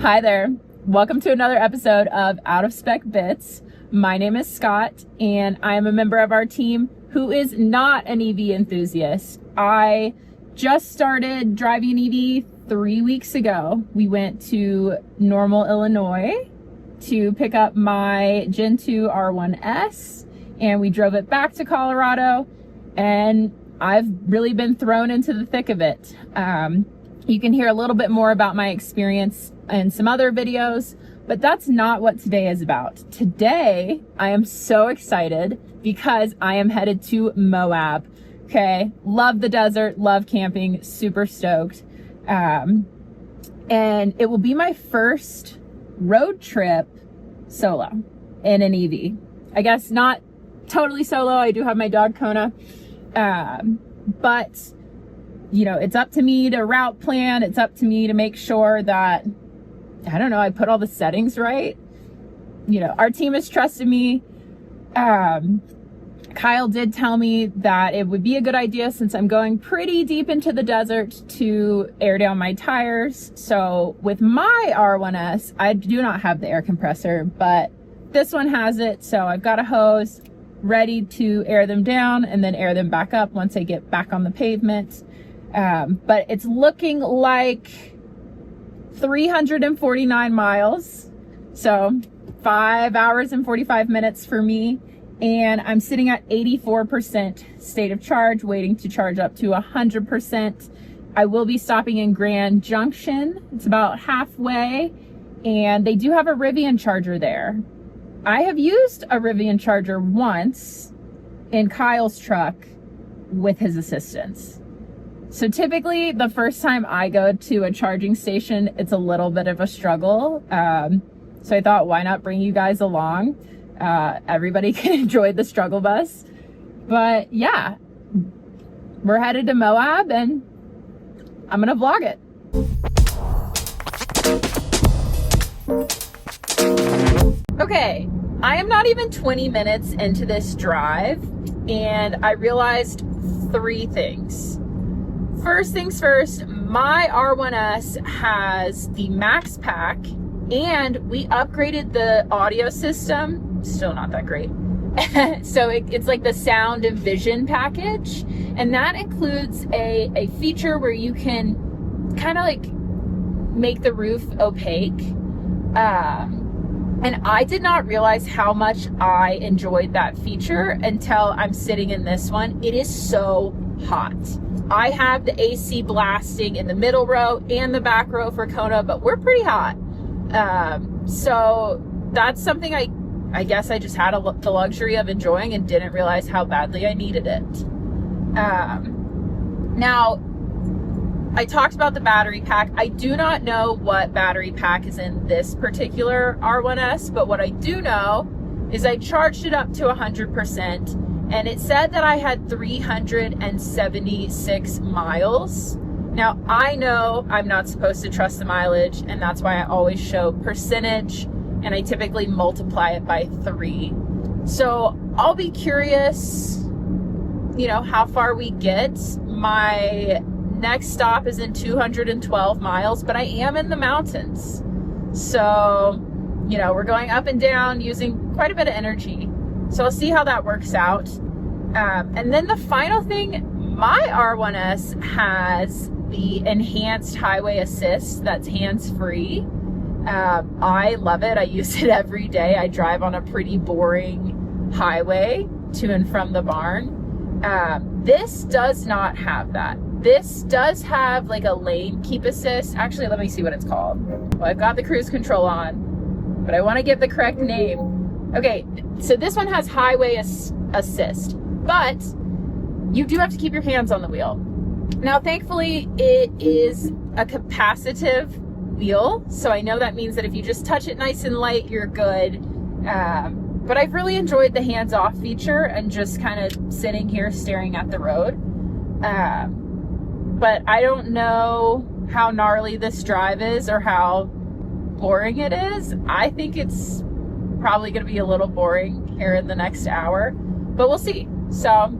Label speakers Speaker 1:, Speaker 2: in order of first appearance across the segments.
Speaker 1: Hi there. Welcome to another episode of Out of Spec Bits. My name is Scott, and I am a member of our team who is not an EV enthusiast. I just started driving an EV 3 weeks ago. We went to Normal, Illinois to pick up my Gen 2 R1S, and we drove it back to Colorado, and I've really been thrown into the thick of it. You can hear a little bit more about my experience in some other videos, but that's not what today is about. Today, I am so excited because I am headed to Moab. Okay, love the desert, love camping, super stoked. And it will be my first road trip solo in an EV. I guess not totally solo. I do have my dog Kona, but you know, it's up to me to route plan. It's up to me to make sure that, I don't know, I put all the settings right. You know, our team has trusted me. Kyle did tell me that it would be a good idea, since I'm going pretty deep into the desert, to air down my tires. So with my R1S, I do not have the air compressor, but this one has it. So I've got a hose ready to air them down and then air them back up once I get back on the pavement. But it's looking like 349 miles. So 5 hours and 45 minutes for me. And I'm sitting at 84% state of charge, waiting to charge up to 100%. I will be stopping in Grand Junction. It's about halfway, and they do have a Rivian charger there. I have used a Rivian charger once in Kyle's truck with his assistance. So typically the first time I go to a charging station, it's a little bit of a struggle. So I thought, why not bring you guys along? Everybody can enjoy the struggle bus. But yeah, we're headed to Moab and I'm gonna vlog it. Okay, I am not even 20 minutes into this drive, and I realized 3 things. First things first, my R1S has the Max Pack, and we upgraded the audio system. Still not that great. So it's like the sound and vision package, and that includes a feature where you can kind of like make the roof opaque. And I did not realize how much I enjoyed that feature until I'm sitting in this one. It is so hot. I have the AC blasting in the middle row and the back row for Kona, but we're pretty hot. So that's something I guess I just had the luxury of enjoying and didn't realize how badly I needed it. Now, I talked about the battery pack. I do not know what battery pack is in this particular R1S, but what I do know is I charged it up to 100%, and it said that I had 376 miles. Now, I know I'm not supposed to trust the mileage, and that's why I always show percentage, and I typically multiply it by 3. So I'll be curious, you know, how far we get. My next stop is in 212 miles, but I am in the mountains. So, you know, we're going up and down using quite a bit of energy. So I'll see how that works out. And then the final thing, my R1S has the enhanced highway assist that's hands-free. I love it. I use it every day. I drive on a pretty boring highway to and from the barn. This does not have that. This does have like a lane keep assist. Actually, let me see what it's called. Well, I've got the cruise control on, but I want to give the correct name. Okay, so this one has highway assist, but you do have to keep your hands on the wheel. Now, thankfully, it is a capacitive wheel, so I know that means that if you just touch it nice and light, you're good. But I've really enjoyed the hands-off feature and just kind of sitting here staring at the road. But I don't know how gnarly this drive is or how boring it is. I think it's probably going to be a little boring here in the next hour, but we'll see. So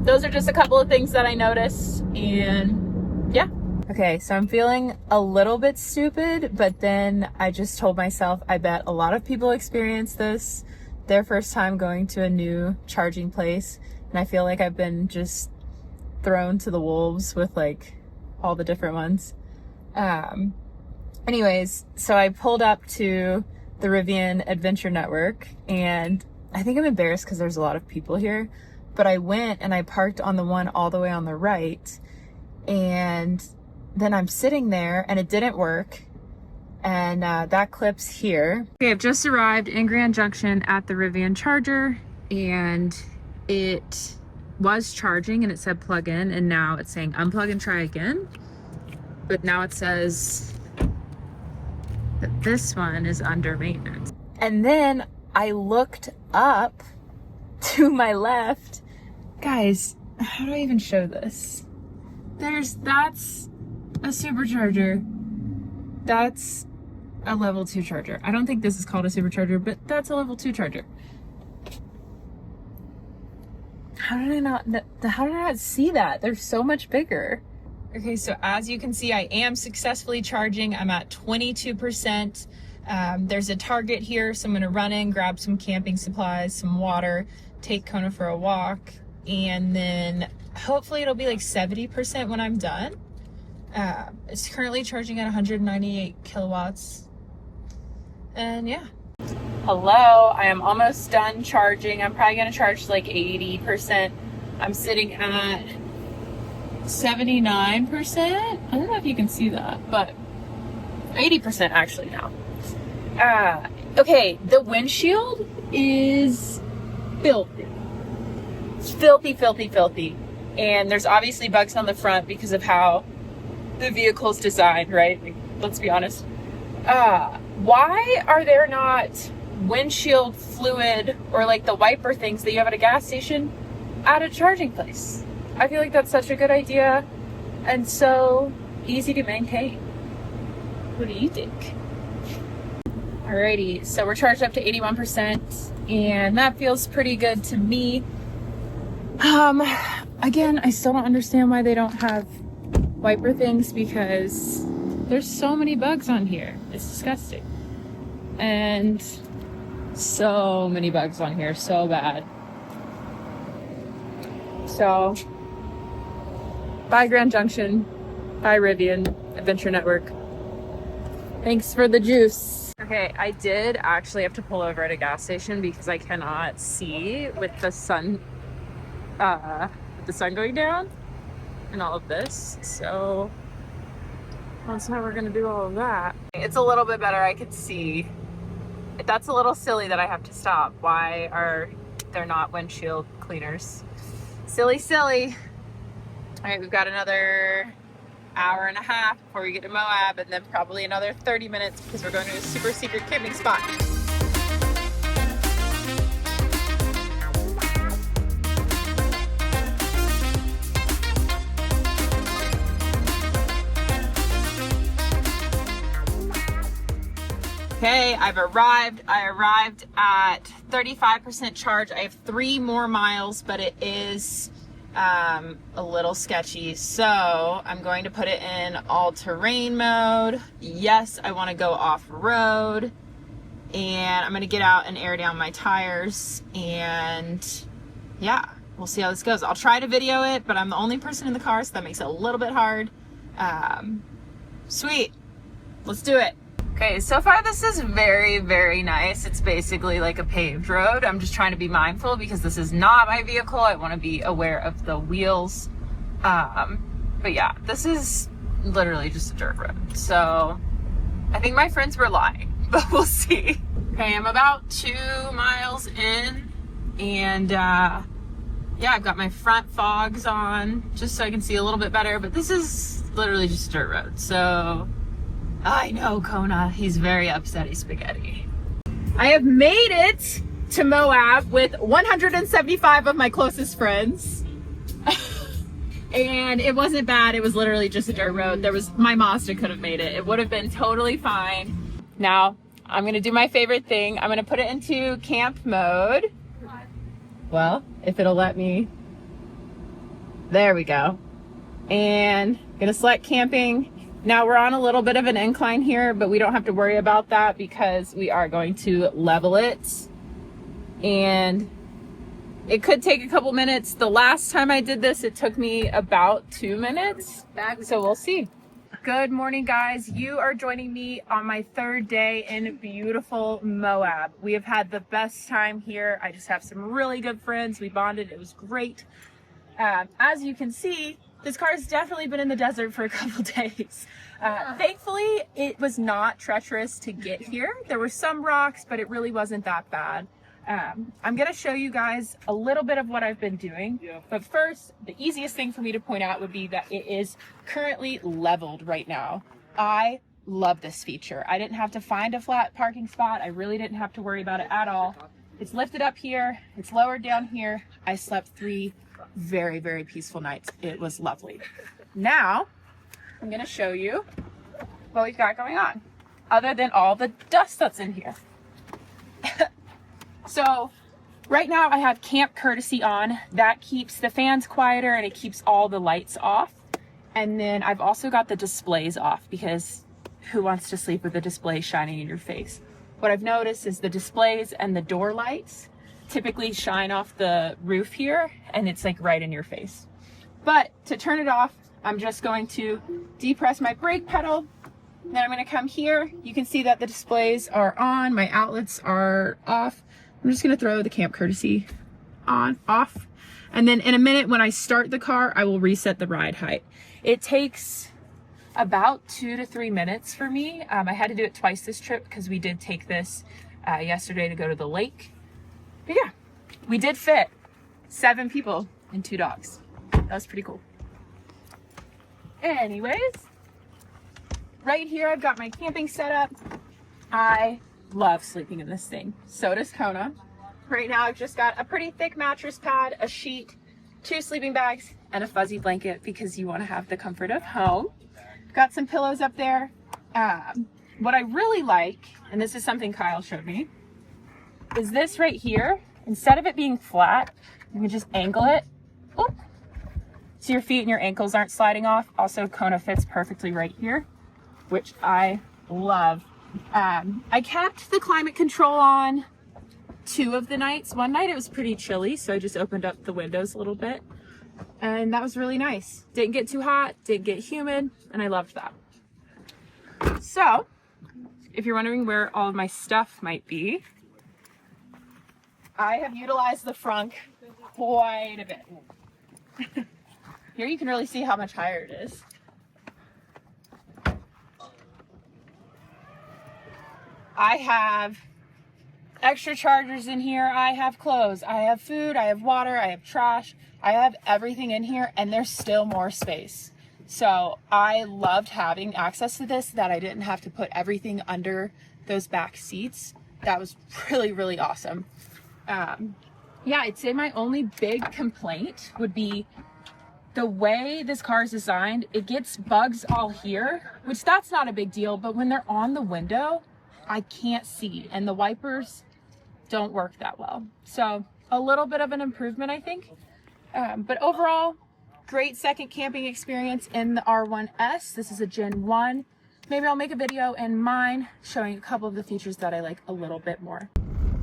Speaker 1: those are just a couple of things that I noticed, and yeah. Okay, so I'm feeling a little bit stupid, but then I just told myself, I bet a lot of people experience this their first time going to a new charging place. And I feel like I've been just thrown to the wolves with like all the different ones. Anyways, so I pulled up to the Rivian Adventure Network, and I think I'm embarrassed because there's a lot of people here, but I went and I parked on the one all the way on the right, and then I'm sitting there and it didn't work. And that clip's here. Okay, I've just arrived in Grand Junction at the Rivian charger, and it was charging and it said plug in, and now it's saying unplug and try again. But now it says that this one is under maintenance. And then I looked up to my left. Guys, how do I even show this? That's a supercharger. That's a level 2 charger. I don't think this is called a supercharger, but that's a level 2 charger. How did I not see that? They're so much bigger. Okay, so as you can see, I am successfully charging. I'm at 22%. There's a Target here, so I'm gonna run in, grab some camping supplies, some water, take Kona for a walk, and then hopefully it'll be like 70% when I'm done. It's currently charging at 198 kilowatts. And yeah. Hello, I am almost done charging. I'm probably gonna charge like 80%. I'm sitting at 79%. I don't know if you can see that, but 80% actually now. Okay, the windshield is filthy. Filthy. And there's obviously bugs on the front because of how the vehicle's designed, right? Like, let's be honest. Why are there not windshield fluid or like the wiper things that you have at a gas station at a charging place? I feel like that's such a good idea and so easy to maintain. What do you think? Alrighty, so we're charged up to 81% and that feels pretty good to me. Again, I still don't understand why they don't have wiper things because there's so many bugs on here. It's disgusting. And so many bugs on here, so bad. So, bye Grand Junction, bye Rivian Adventure Network. Thanks for the juice. Okay, I did actually have to pull over at a gas station because I cannot see with the sun going down and all of this. So that's how we're gonna do all of that. It's a little bit better. I can see. That's a little silly that I have to stop. Why are there not windshield cleaners? Silly. All right, we've got another hour and a half before we get to Moab, and then probably another 30 minutes because we're going to a super secret camping spot. Okay, I've arrived. I arrived at 35% charge. I have 3 more miles, but it is a little sketchy. So I'm going to put it in all-terrain mode. Yes, I want to go off-road. And I'm going to get out and air down my tires. And yeah, we'll see how this goes. I'll try to video it, but I'm the only person in the car, so that makes it a little bit hard. Sweet. Let's do it. Okay, so far this is very, very nice. It's basically like a paved road. I'm just trying to be mindful because this is not my vehicle. I want to be aware of the wheels. But yeah, this is literally just a dirt road. So I think my friends were lying, but we'll see. Okay, I'm about 2 miles in and yeah, I've got my front fogs on just so I can see a little bit better, but this is literally just a dirt road. So I know Kona, he's very upsetty spaghetti. I have made it to Moab with 175 of my closest friends. And it wasn't bad, it was literally just a dirt road. My Mazda could have made it. It would have been totally fine. Now, I'm gonna do my favorite thing. I'm gonna put it into camp mode. Well, if it'll let me. There we go. and gonna select camping. Now we're on a little bit of an incline here, but we don't have to worry about that because we are going to level it. And it could take a couple minutes. The last time I did this, it took me about 2 minutes. So we'll see. Good morning, guys. You are joining me on my third day in beautiful Moab. We have had the best time here. I just have some really good friends. We bonded. It was great. As you can see, this car has definitely been in the desert for a couple days. Thankfully, it was not treacherous to get here. There were some rocks, but it really wasn't that bad. I'm going to show you guys a little bit of what I've been doing. But first, the easiest thing for me to point out would be that it is currently leveled right now. I love this feature. I didn't have to find a flat parking spot. I really didn't have to worry about it at all. It's lifted up here. It's lowered down here. I slept 3 very, very peaceful nights. It was lovely. Now, I'm going to show you what we've got going on, other than all the dust that's in here. So right now I have camp courtesy on. That keeps the fans quieter and it keeps all the lights off. And then I've also got the displays off because who wants to sleep with a display shining in your face? What I've noticed is the displays and the door lights typically shine off the roof here and it's like right in your face. But to turn it off, I'm just going to depress my brake pedal. Then I'm going to come here. You can see that the displays are on, my outlets are off. I'm just going to throw the camp courtesy off. And then in a minute when I start the car, I will reset the ride height. It takes about 2 to 3 minutes for me. I had to do it twice this trip because we did take this yesterday to go to the lake. But yeah, we did fit 7 people and 2 dogs. That was pretty cool. Anyways, right here I've got my camping setup. I love sleeping in this thing. So does Kona. Right now I've just got a pretty thick mattress pad, a sheet, 2 sleeping bags, and a fuzzy blanket because you want to have the comfort of home. Got some pillows up there. What I really like, and this is something Kyle showed me, is this right here. Instead of it being flat, you can just angle it. Oop. So your feet and your ankles aren't sliding off. Also, Kona fits perfectly right here, which I love. I kept the climate control on 2 of the nights. One night it was pretty chilly, so I just opened up the windows a little bit. And that was really nice. Didn't get too hot, didn't get humid, and I loved that. So, if you're wondering where all of my stuff might be, I have utilized the frunk quite a bit. Here you can really see how much higher it is. I have extra chargers in here. I have clothes. I have food. I have water. I have trash. I have everything in here, and there's still more space. So I loved having access to this, that I didn't have to put everything under those back seats. That was really, really awesome. Yeah, I'd say my only big complaint would be the way this car is designed. It gets bugs all here, which that's not a big deal, but when they're on the window, I can't see, and the wipers don't work that well. So a little bit of an improvement, I think. But overall, great second camping experience in the R1S. This is a Gen 1. Maybe I'll make a video in mine showing a couple of the features that I like a little bit more.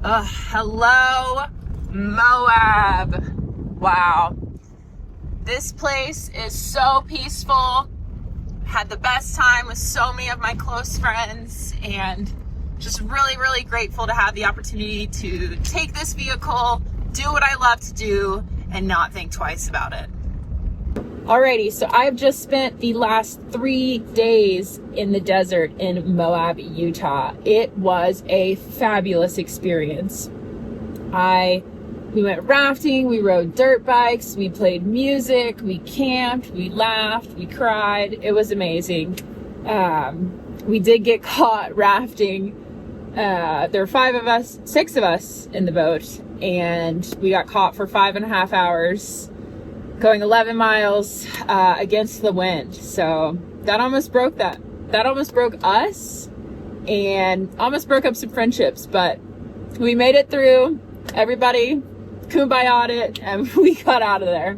Speaker 1: Hello, Moab. Wow. This place is so peaceful. Had the best time with so many of my close friends, and just really, really grateful to have the opportunity to take this vehicle, do what I love to do, and not think twice about it. Alrighty, so I've just spent the last 3 days in the desert in Moab, Utah. It was a fabulous experience. We went rafting, we rode dirt bikes, we played music, we camped, we laughed, we cried. It was amazing. We did get caught rafting. There were 6 of us in the boat, and we got caught for 5.5 hours going 11 miles against the wind. So that almost broke us and almost broke up some friendships, but we made it through. Everybody kumbaya'd it, and we got out of there.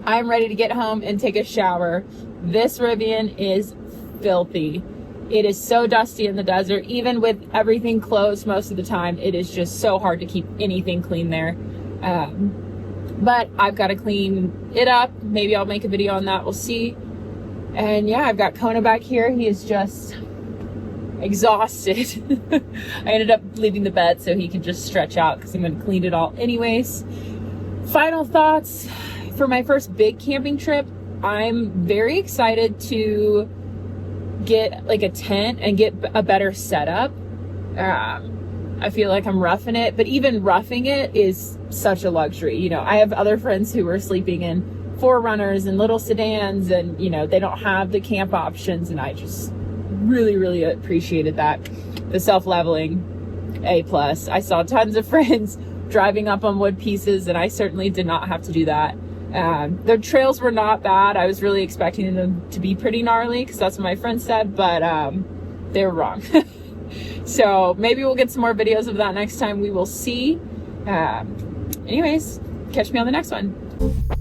Speaker 1: I'm ready to get home and take a shower. This Rivian is filthy. It is so dusty in the desert. Even with everything closed most of the time, it is just so hard to keep anything clean there. But I've got to clean it up. Maybe I'll make a video on that. We'll see. And yeah, I've got Kona back here. He is just exhausted. I ended up leaving the bed so he can just stretch out because I'm going to clean it all anyways. Final thoughts for my first big camping trip. I'm very excited to get like a tent and get a better setup. I feel like I'm roughing it, but even roughing it is such a luxury. You know, I have other friends who are sleeping in 4Runners and little sedans, and you know, they don't have the camp options, and I just really appreciated that. The self-leveling, A+. I saw tons of friends driving up on wood pieces, and I certainly did not have to do that. The trails were not bad. I was really expecting them to be pretty gnarly because that's what my friend said, but they were wrong. So maybe we'll get some more videos of that next time. We will see. Anyways, catch me on the next one.